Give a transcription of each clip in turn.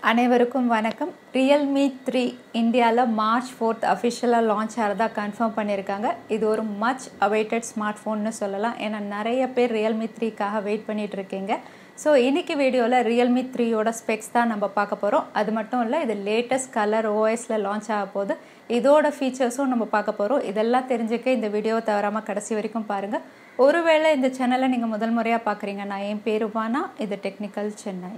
அனைவருக்கும் வணக்கம். Realme 3 இந்தியால மார்ச் 4th அஃபிஷியலா லான்ச் ஆறதா கன்ஃபார்ம் பண்ணிருக்காங்க. இது ஒரு மச் awaited ஸ்மார்ட் ஃபோன்னு சொல்லலாம். ஏன்னா நிறைய பேர் Realme 3க்காக வெயிட் பண்ணிட்டு இருக்கீங்க. ஸோ இன்னைக்கு வீடியோவில் Realme 3யோட ஸ்பெக்ஸ் தான் நம்ம பார்க்க போகிறோம். அது மட்டும் இல்லை, இது லேட்டஸ்ட் ColorOSல லான்ச் ஆக போகுது. இதோட ஃபீச்சர்ஸும் நம்ம பார்க்க போகிறோம். இதெல்லாம் தெரிஞ்சுக்க இந்த வீடியோவை தவறாமல் கடைசி வரைக்கும் பாருங்கள். ஒருவேளை இந்த சேனலை நீங்கள் முதல் முறையாக பார்க்குறீங்கன்னா, என் பேரு வானா, இது டெக்னிக்கல் சென்னை.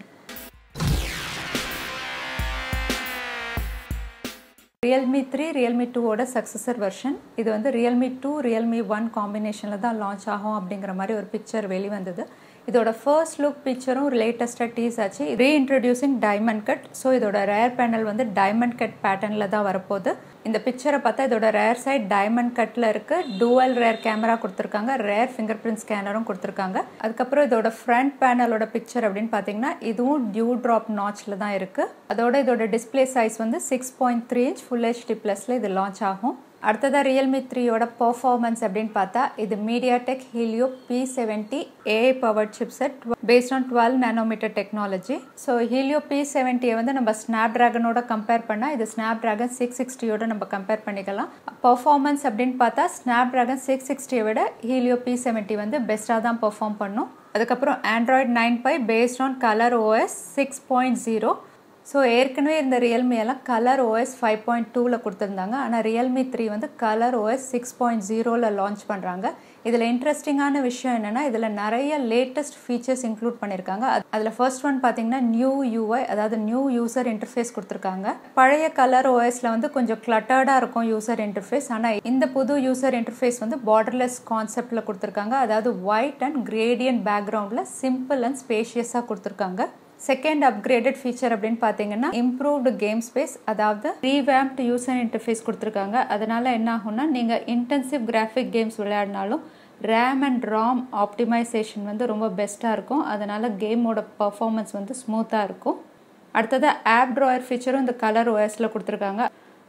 Realme 3 Realme 2ஓட சக்சஸர் வெர்ஷன். இது வந்து Realme 2 Realme 1 காம்பினேஷனில் தான் லான்ச் ஆகும் அப்படிங்கிற மாதிரி ஒரு பிக்சர் வெளிவந்தது. இதோட ஃபர்ஸ்ட் லுக் பிக்சரும் லேட்டஸ்ட்டாக டீஸ் ஆச்சு. ரீஇன்ட்ரடியூசிங் டைமண்ட் கட். ஸோ இதோட ரேர் பேனல் வந்து டைமண்ட் கட் பேட்டர்னில் தான் வரப்போகுது. இந்த பிக்சரை பார்த்தா இதோட ரேர் சைட் டைமண்ட் கட்டில் இருக்குது. டூவல் ரேர் கேமரா கொடுத்துருக்காங்க. ரேர் ஃபிங்கர் பிரிண்ட் ஸ்கேனரும் கொடுத்துருக்காங்க. அதுக்கப்புறம் இதோட ஃப்ரண்ட் பேனலோட பிக்சர் அப்படின்னு பார்த்தீங்கன்னா இதுவும் டியூ ட்ராப் நாச்சில் தான் இருக்குது. அதோட இதோட டிஸ்பிளே சைஸ் வந்து 6.3 inch Full HD Plusல இது லான்ச் ஆகும். அடுத்ததாக Realme 3யோட பர்ஃபார்மன்ஸ் அப்படின்னு பார்த்தா இது MediaTek HELIO P70 AI powered chipset based on 12 nanometer technology. So HELIO P70 வந்து நம்ம ஸ்னாப்ட்ராகனோட கம்பேர் பண்ணால் இது ஸ்னாப்ட்ராகன் 660யோட நம்ம கம்பேர் பண்ணிக்கலாம். பர்ஃபார்மன்ஸ் அப்படின்னு பார்த்தா ஸ்னாப்ட்ராகன் 660 விட HELIO P70 வந்து பெஸ்ட்டாக தான் பெர்ஃபார்ம் பண்ணும். அதுக்கப்புறம் Android 9 based on ColorOS 6.0. So ஏற்கனவே இந்த Realme எல்லாம் ColorOS 5.2ல கொடுத்துருந்தாங்க. ஆனால் Realme 3 வந்து ColorOS 6.0ல லான்ச் பண்ணுறாங்க. இதில் இன்ட்ரெஸ்டிங்கான விஷயம் என்னென்னா, இதில் நிறைய லேட்டஸ்ட் ஃபீச்சர்ஸ் இன்க்ளூட் பண்ணியிருக்காங்க. அதில் ஃபர்ஸ்ட் ஒன் பார்த்தீங்கன்னா நியூ UI, அதாவது நியூ யூசர் இன்டர்ஃபேஸ் கொடுத்துருக்காங்க. பழைய ColorOSல வந்து கொஞ்சம் கிளட்டர்டாக இருக்கும் யூசர் இன்டர்ஃபேஸ். ஆனால் இந்த புது யூசர் இன்டர்ஃபேஸ் வந்து பார்டர்லெஸ் கான்செப்டில் கொடுத்துருக்காங்க. அதாவது ஒயிட் அண்ட் கிரேடியன்ட் பேக்ரவுண்டில் சிம்பிள் அண்ட் ஸ்பேஷியஸாக கொடுத்துருக்காங்க. செகண்ட் அப்கிரேடட் ஃபீச்சர் அப்படின்னு பார்த்தீங்கன்னா இம்ப்ரூவ்டு கேம் ஸ்பேஸ், அதாவது ரீவேம்ப்டு யூசர் இன்டர்ஃபேஸ் கொடுத்துருக்காங்க. அதனால என்ன ஆகும்னா, நீங்கள் இன்டென்சிவ் கிராஃபிக் கேம்ஸ் விளையாடினாலும் ரேம் அண்ட் ராம் ஆப்டிமைசேஷன் வந்து ரொம்ப பெஸ்ட்டாக இருக்கும். அதனால கேமோட பர்ஃபார்மன்ஸ் வந்து ஸ்மூத்தாக இருக்கும். அடுத்தது ஆப் ட்ராயர் ஃபீச்சரும் இந்த ColorOSல கொடுத்துருக்காங்க.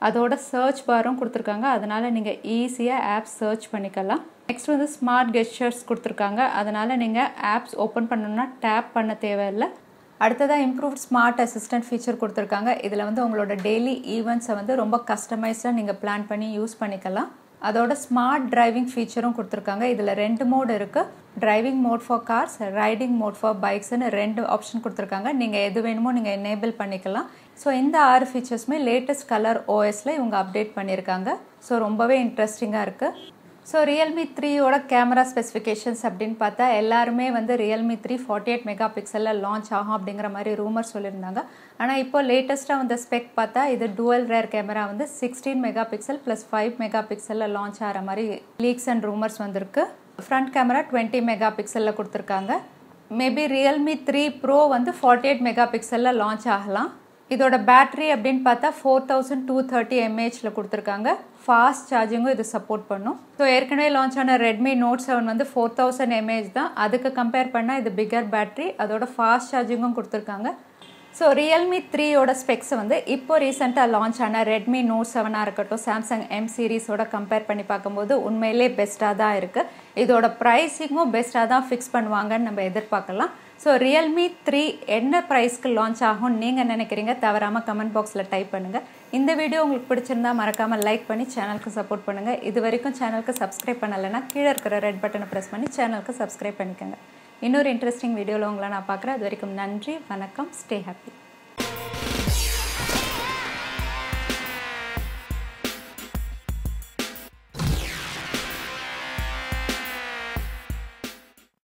அதோட சர்ச் பாரும் கொடுத்துருக்காங்க. அதனால நீங்கள் ஈஸியாக ஆப் சர்ச் பண்ணிக்கலாம். நெக்ஸ்ட் வந்து ஸ்மார்ட் கெஸ்டர்ஸ் கொடுத்துருக்காங்க. அதனால நீங்கள் ஆப்ஸ் ஓப்பன் பண்ணணும்னா டேப் பண்ண தேவையில்லை. அடுத்ததாக இம்ப்ரூவ்ட் ஸ்மார்ட் அசிஸ்டன்ட் ஃபீச்சர் கொடுத்துருக்காங்க. இதில் வந்து உங்களோட டெய்லி ஈவெண்ட்ஸை வந்து ரொம்ப கஸ்டமைஸ்டாக நீங்கள் பிளான் பண்ணி யூஸ் பண்ணிக்கலாம். அதோட ஸ்மார்ட் டிரைவிங் ஃபீச்சரும் கொடுத்துருக்காங்க. இதில் 2 மோட் இருக்குது. Driving mode for cars, riding mode for பைக்ஸ்னு 2 ஆப்ஷன் கொடுத்துருக்காங்க. நீங்கள் எது வேணுமோ நீங்கள் எனேபிள் பண்ணிக்கலாம். ஸோ இந்த 6 ஃபீச்சர்ஸுமே லேட்டஸ்ட் ColorOSல இவங்க அப்டேட் பண்ணியிருக்காங்க. ஸோ ரொம்பவே இன்ட்ரெஸ்டிங்காக இருக்குது. ஸோ Realme 3யோட கேமரா ஸ்பெசிஃபிகேஷன்ஸ் அப்படின்னு பார்த்தா எல்லாருமே வந்து Realme 3 48 மெகா பிக்சலில் லான்ச் ஆகும் அப்படிங்கிற மாதிரி ரூமர் சொல்லியிருந்தாங்க. ஆனால் இப்போ லேட்டஸ்ட்டாக வந்த ஸ்பெக் பார்த்தா இது டூவல் ரேர் கேமரா வந்து 16 மெகா பிக்சல் ப்ளஸ் 5 மெகா பிக்சலில் லான்ச் ஆகிற மாதிரி லீக்ஸ் அண்ட் ரூமர்ஸ் வந்திருக்கு. ஃப்ரண்ட் கேமரா 20 மெகா பிக்சலில் கொடுத்துருக்காங்க. மேபி Realme 3 Pro வந்து 48 மெகா பிக்சலில் லான்ச் ஆகலாம். இதோட பேட்டரி அப்படின்னு பார்த்தா 4230 mAhல கொடுத்துருக்காங்க. ஃபாஸ்ட் சார்ஜிங்கும் இது சப்போர்ட் பண்ணும். ஸோ ஏற்கனவே லான்ச் ஆன ரெட்மி நோட் 7 வந்து 4000 mAh தான். அதுக்கு கம்பேர் பண்ணால் இது பிகர் பேட்டரி. அதோட ஃபாஸ்ட் சார்ஜிங்கும் கொடுத்துருக்காங்க. ஸோ Realme 3யோட ஸ்பெக்ஸை வந்து இப்போ ரீசெண்டாக லான்ச் ஆன ரெட்மி நோட் 7ஆக இருக்கட்டும், சாம்சங் M சீரீஸோட கம்பேர் பண்ணி பார்க்கும்போது உண்மையிலே பெஸ்ட்டாக தான் இருக்குது. இதோட ப்ரைஸிங்கும் பெஸ்ட்டாக தான் ஃபிக்ஸ் பண்ணுவாங்கன்னு நம்ம எதிர்பார்க்கலாம். ஸோ Realme 3 என்ன ப்ரைஸ்க்கு லான்ச் ஆகும் நீங்கள் நினைக்கிறீங்க? தவறாமல் கமெண்ட் பாக்ஸில் டைப் பண்ணுங்கள். இந்த வீடியோ உங்களுக்கு பிடிச்சிருந்தா மறக்காமல் லைக் பண்ணி சேனலுக்கு சப்போர்ட் பண்ணுங்கள். இது வரைக்கும் சேனலுக்கு சப்ஸ்கிரைப் பண்ணலைன்னா கீழே இருக்கிற ரெட் பட்டனை ப்ரெஸ் பண்ணி சேனலுக்கு சப்ஸ்கிரைப் பண்ணிக்கோங்க. இன்னொரு இன்ட்ரெஸ்டிங் வீடியோவில் உங்களை நான் பார்க்குறேன். அது வரைக்கும் நன்றி, வணக்கம், ஸ்டே ஹாப்பி.